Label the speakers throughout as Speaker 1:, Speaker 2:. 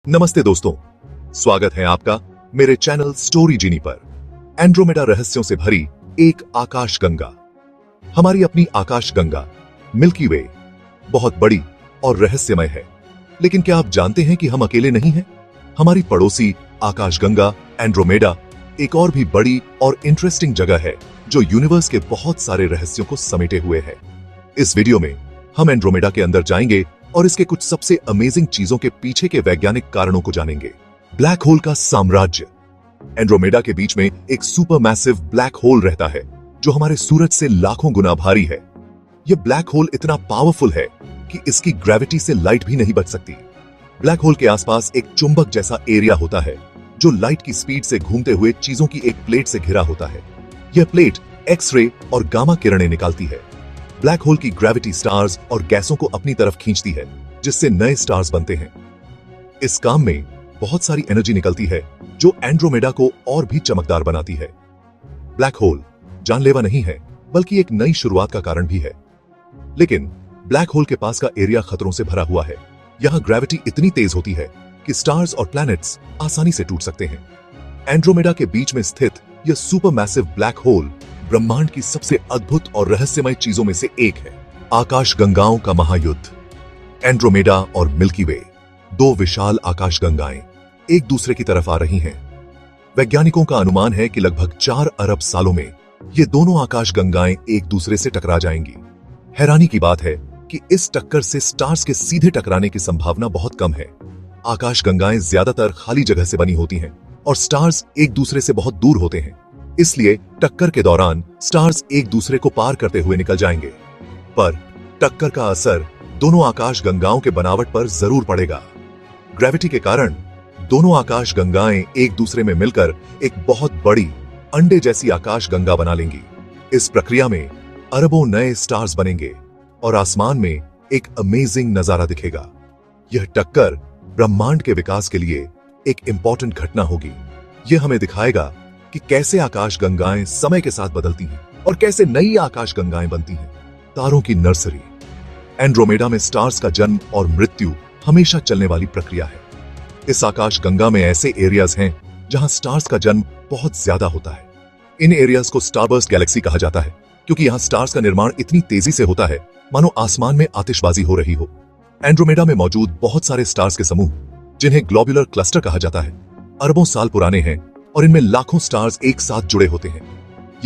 Speaker 1: नमस्ते दोस्तों, स्वागत है आपका मेरे चैनल स्टोरी जीनी पर। एंड्रोमेडा रहस्यों से भरी एक आकाश गंगा। हमारी अपनी आकाश गंगा मिल्की वे बहुत बड़ी और रहस्यमय है, लेकिन क्या आप जानते हैं कि हम अकेले नहीं हैं? हमारी पड़ोसी आकाश गंगा एंड्रोमेडा एक और भी बड़ी और इंटरेस्टिंग जगह है जो यूनिवर्स के बहुत सारे रहस्यों को समेटे हुए है। इस वीडियो में हम एंड्रोमेडा के अंदर जाएंगे और इसके कुछ सबसे अमेजिंग चीजों के पीछे के वैज्ञानिक कारणों को जानेंगे। ब्लैक होल का साम्राज्य। एंड्रोमेडा के बीच में एक सुपर मैसिव ब्लैक होल रहता है जो हमारे सूरज से लाखों गुना भारी है। यह ब्लैक होल इतना पावरफुल है कि इसकी ग्रेविटी से लाइट भी नहीं बच सकती। ब्लैक होल के आसपास एक चुंबक जैसा एरिया होता है जो लाइट की स्पीड से घूमते हुए चीजों की एक प्लेट से घिरा होता है। यह प्लेट एक्स-रे और गामा किरणें निकालती है। ब्लैक होल की ग्रेविटी स्टार्स और गैसों को अपनी तरफ खींचती है, जिससे नए स्टार्स बनते हैं। इस काम में बहुत सारी एनर्जी निकलती है जो एंड्रोमेडा को और भी चमकदार बनाती है। ब्लैक होल जानलेवा नहीं है, बल्कि एक नई शुरुआत का कारण भी है। लेकिन ब्लैक होल के पास का एरिया खतरों से भरा हुआ है। यहां ग्रेविटी इतनी तेज होती है कि स्टार्स और प्लैनेट्स आसानी से टूट सकते हैं। एंड्रोमेडा के बीच में स्थित यह सुपर मैसिव ब्लैक होल ब्रह्मांड की सबसे अद्भुत और रहस्यमय चीजों में से एक है। आकाश गंगाओं का महायुद्ध। एंड्रोमेडा और मिल्की वे, दो विशाल आकाश गंगाएं एक दूसरे की तरफ आ रही हैं। वैज्ञानिकों का अनुमान है कि लगभग 4 अरब सालों में ये दोनों आकाश गंगाएं एक दूसरे से टकरा जाएंगी। हैरानी की बात है कि इस टक्कर से स्टार्स के सीधे टकराने की संभावना बहुत कम है। आकाश गंगाएं ज्यादातर खाली जगह से बनी होती हैं और स्टार्स एक दूसरे से बहुत दूर होते हैं, इसलिए टक्कर के दौरान स्टार्स एक दूसरे को पार करते हुए निकल जाएंगे। पर टक्कर का असर दोनों आकाश गंगाओं के बनावट पर जरूर पड़ेगा। ग्रेविटी के कारण दोनों आकाश गंगाएं एक दूसरे में मिलकर एक बहुत बड़ी अंडे जैसी आकाश गंगा बना लेंगी। इस प्रक्रिया में अरबों नए स्टार्स बनेंगे और आसमान में एक अमेजिंग नजारा दिखेगा। यह टक्कर ब्रह्मांड के विकास के लिए एक इंपॉर्टेंट घटना होगी। यह हमें दिखाएगा कि कैसे आकाश गंगाएं समय के साथ बदलती हैं और कैसे नई आकाश गंगाएं बनती हैं। तारों की नर्सरी। एंड्रोमेडा में स्टार्स का जन्म और मृत्यु हमेशा चलने वाली प्रक्रिया है। इस आकाश गंगा में ऐसे एरियाज हैं जहां स्टार्स का जन्म बहुत ज्यादा होता है। इन एरियाज को स्टारबर्स्ट गैलेक्सी कहा जाता है क्योंकि यहां स्टार्स का निर्माण इतनी तेजी से होता है मानो आसमान में आतिशबाजी हो रही हो। एंड्रोमेडा में मौजूद बहुत सारे स्टार्स के समूह, जिन्हें ग्लोबुलर क्लस्टर कहा जाता है, अरबों साल पुराने हैं और इनमें लाखों स्टार्स एक साथ जुड़े होते हैं।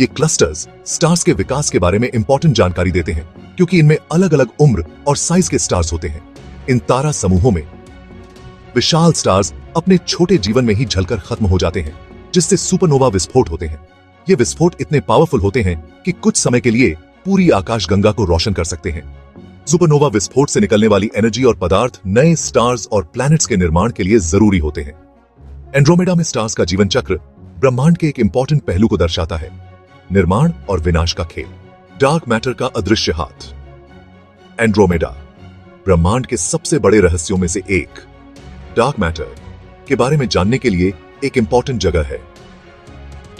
Speaker 1: ये क्लस्टर्स स्टार्स के विकास के बारे में इंपॉर्टेंट जानकारी देते हैं क्योंकि इनमें अलग अलग उम्र और साइज के स्टार्स होते हैं। इन तारा समूहों में विशाल स्टार्स अपने छोटे जीवन में ही जलकर खत्म हो जाते हैं, जिससे सुपरनोवा विस्फोट होते हैं। ये विस्फोट इतने पावरफुल होते हैं कि कुछ समय के लिए पूरी आकाश गंगा को रोशन कर सकते हैं। सुपरनोवा विस्फोट से निकलने वाली एनर्जी और पदार्थ नए स्टार्स और प्लैनेट्स के निर्माण के लिए जरूरी होते हैं। एंड्रोमेडा में स्टार्स का जीवन चक्र ब्रह्मांड के एक इंपॉर्टेंट पहलू को दर्शाता है, निर्माण और विनाश का खेल। डार्क मैटर का अदृश्य हाथ। एंड्रोमेडा ब्रह्मांड के सबसे बड़े रहस्यों में से एक। डार्क मैटर के बारे में जानने के लिए एक इंपॉर्टेंट जगह है।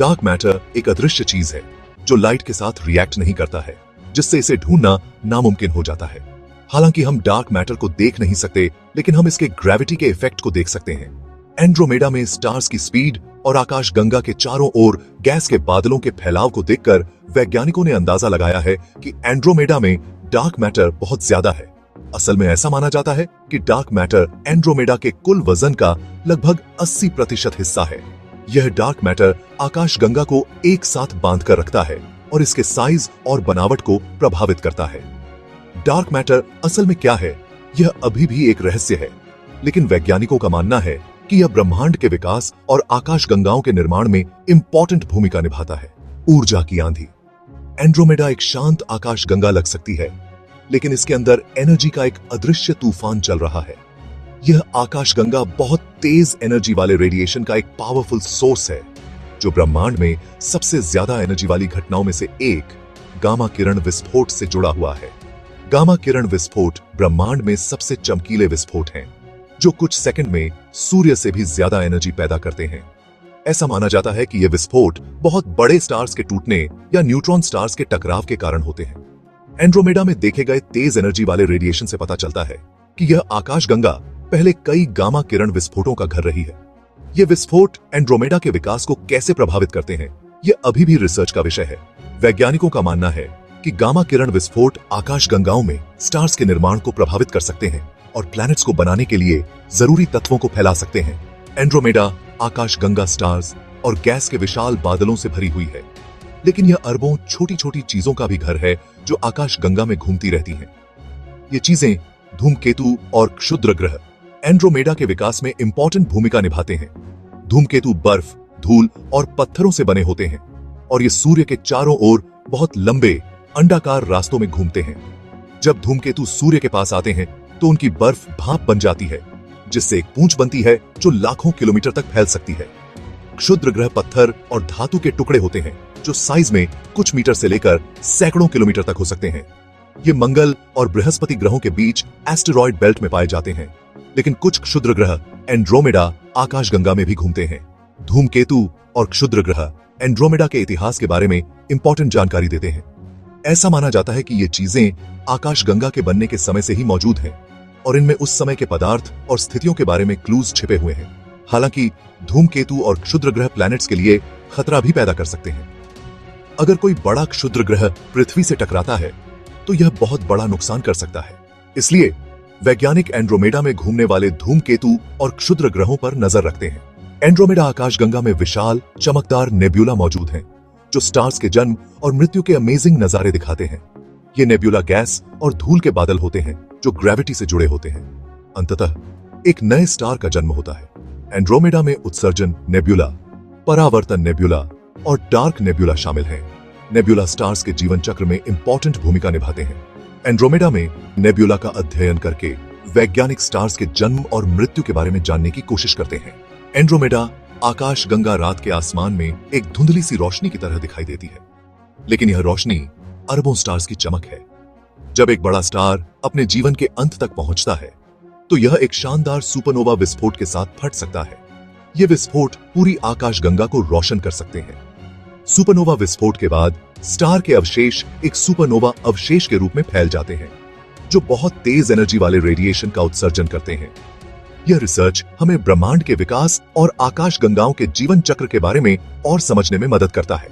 Speaker 1: डार्क मैटर एक अदृश्य चीज है जो लाइट के साथ रिएक्ट नहीं करता है, जिससे इसे ढूंढना नामुमकिन हो जाता है। हालांकि हम डार्क मैटर को देख नहीं सकते, लेकिन हम इसके ग्रेविटी के इफेक्ट को देख सकते हैं। एंड्रोमेडा में स्टार्स की स्पीड और आकाश गंगा के चारों ओर गैस के बादलों के फैलाव को देखकर वैज्ञानिकों ने अंदाजा लगाया है कि एंड्रोमेडा में डार्क मैटर बहुत ज्यादा है। असल में ऐसा माना जाता है कि डार्क मैटर एंड्रोमेडा के कुल वजन का लगभग 80% हिस्सा है। यह डार्क मैटर आकाश गंगा को एक साथ बांध कर रखता है और इसके साइज और बनावट को प्रभावित करता है। डार्क मैटर असल में क्या है, यह अभी भी एक रहस्य है, लेकिन वैज्ञानिकों का मानना है कि यह ब्रह्मांड के विकास और आकाश गंगाओं के निर्माण में इंपॉर्टेंट भूमिका निभाता है। ऊर्जा की आंधी। एंड्रोमेडा एक शांत आकाश गंगा लग सकती है, लेकिन इसके अंदर एनर्जी का एक अदृश्य तूफान चल रहा है। यह आकाश गंगा बहुत तेज एनर्जी वाले रेडिएशन का एक पावरफुल सोर्स है, जो ब्रह्मांड में सबसे ज्यादा एनर्जी वाली घटनाओं में से एक गामा किरण विस्फोट से जुड़ा हुआ है। गामा किरण विस्फोट ब्रह्मांड में सबसे चमकीले विस्फोट हैं, जो कुछ सेकंड में सूर्य से भी ज्यादा एनर्जी पैदा करते हैं। ऐसा माना जाता है कि यह विस्फोट बहुत बड़े स्टार्स के टूटने या न्यूट्रॉन स्टार्स के टकराव के कारण होते हैं। एंड्रोमेडा में देखे गए तेज एनर्जी वाले रेडिएशन से पता चलता है कि यह आकाश गंगा पहले कई गामा किरण विस्फोटों का घर रही है। ये विस्फोट एंड्रोमेडा के विकास को कैसे प्रभावित करते हैं, ये अभी भी रिसर्च का विषय है। वैज्ञानिकों का मानना है कि गामा किरण विस्फोट आकाशगंगाओं में स्टार्स के निर्माण को प्रभावित कर सकते हैं और प्लैनेट्स को बनाने के लिए जरूरी तत्वों को फैला सकते हैं। एंड्रोमेडा आकाशगंगा स्टार्स और गैस के विशाल बादलों से भरी हुई है, लेकिन यह अरबों छोटी छोटी चीजों का भी घर है जो आकाशगंगा में घूमती रहती हैं। ये चीजें धूमकेतु और क्षुद्र ग्रह एंड्रोमेडा के विकास में इंपॉर्टेंट भूमिका निभाते हैं। धूमकेतु बर्फ, धूल और पत्थरों से बने होते हैं और ये सूर्य के चारों ओर बहुत लंबे अंडाकार रास्तों में घूमते हैं। जब धूमकेतु सूर्य के पास आते हैं तो उनकी बर्फ भाप बन जाती है, जिससे एक पूंछ बनती है जो लाखों किलोमीटर तक फैल सकती है। क्षुद्र ग्रह पत्थर और धातु के टुकड़े होते हैं जो साइज में कुछ मीटर से लेकर सैकड़ों किलोमीटर तक हो सकते हैं। ये मंगल और बृहस्पति ग्रहों के बीच एस्टेरॉयड बेल्ट में पाए जाते हैं, लेकिन कुछ क्षुद्र ग्रह एंड्रोमेडा आकाशगंगा में भी घूमते हैं। धूमकेतु और क्षुद्र ग्रह एंड्रोमेडा के इतिहास के बारे में इंपॉर्टेंट जानकारी देते हैं। ऐसा माना जाता है कि ये चीजें आकाशगंगा के बनने के समय से ही मौजूद हैं और इनमें उस समय के पदार्थ और स्थितियों के बारे में क्लूज छिपे हुए हैं। हालांकि धूमकेतु और क्षुद्र ग्रह प्लैनेट्स के लिए खतरा भी पैदा कर सकते हैं। अगर कोई बड़ा क्षुद्र ग्रह पृथ्वी से टकराता है तो यह बहुत बड़ा नुकसान कर सकता है। इसलिए वैज्ञानिक एंड्रोमेडा में घूमने वाले धूमकेतु और क्षुद्र ग्रहों पर नजर रखते हैं। एंड्रोमेडा आकाशगंगा में विशाल चमकदार नेब्यूला मौजूद हैं, जो स्टार्स के जन्म और मृत्यु के अमेजिंग नजारे दिखाते हैं। ये नेब्यूला गैस और धूल के बादल होते हैं जो ग्रेविटी से जुड़े होते हैं। अंततः एक नए स्टार का जन्म होता है। एंड्रोमेडा में उत्सर्जन नेब्यूला, परावर्तन नेब्यूला और डार्क नेब्यूला शामिल हैं। नेब्यूला स्टार्स के जीवन चक्र में इंपॉर्टेंट भूमिका निभाते हैं। एंड्रोमेडा में नेब्यूला का अध्ययन करके वैज्ञानिक स्टार्स के जन्म और मृत्यु के बारे में जानने की कोशिश करते हैं। एंड्रोमेडा आकाशगंगा रात के आसमान में एक धुंधली सी रोशनी की तरह दिखाई देती है, लेकिन यह रोशनी अरबों स्टार्स की चमक है। जब एक बड़ा स्टार अपने जीवन के अंत तक पहुंचता है तो यह एक शानदार सुपरनोवा विस्फोट के साथ फट सकता है। यह विस्फोट पूरी आकाशगंगा को रोशन कर सकते हैं। सुपरनोवा विस्फोट के बाद स्टार के अवशेष एक सुपरनोवा अवशेष के रूप में फैल जाते हैं, जो बहुत तेज एनर्जी वाले रेडिएशन का उत्सर्जन करते हैं। यह रिसर्च हमें ब्रह्मांड के विकास और आकाशगंगाओं के जीवन चक्र के बारे में और समझने में मदद करता है।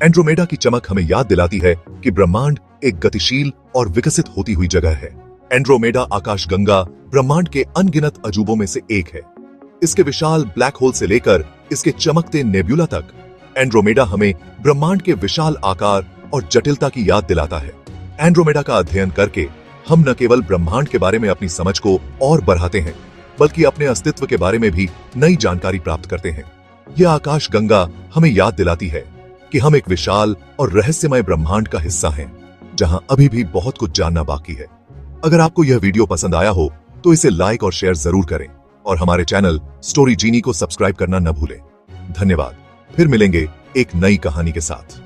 Speaker 1: एंड्रोमेडा की चमक हमें याद दिलाती है कि ब्रह्मांड एक गतिशील और विकसित होती हुई जगह है। एंड्रोमेडा आकाशगंगा ब्रह्मांड के अनगिनत अजूबों में से एक है। इसके विशाल ब्लैक होल से लेकर इसके चमकते नेब्यूला तक, एंड्रोमेडा हमें ब्रह्मांड के विशाल आकार और जटिलता की याद दिलाता है। एंड्रोमेडा का अध्ययन करके हम न केवल ब्रह्मांड के बारे में अपनी समझ को और बढ़ाते हैं, बल्कि अपने अस्तित्व के बारे में भी नई जानकारी प्राप्त करते हैं। यह आकाशगंगा हमें याद दिलाती है कि हम एक विशाल और रहस्यमय ब्रह्मांड का हिस्सा हैं, जहां अभी भी बहुत कुछ जानना बाकी है। अगर आपको यह वीडियो पसंद आया हो तो इसे लाइक और शेयर जरूर करें और हमारे चैनल स्टोरी जीनी को सब्सक्राइब करना न भूलें। धन्यवाद। फिर मिलेंगे एक नई कहानी के साथ।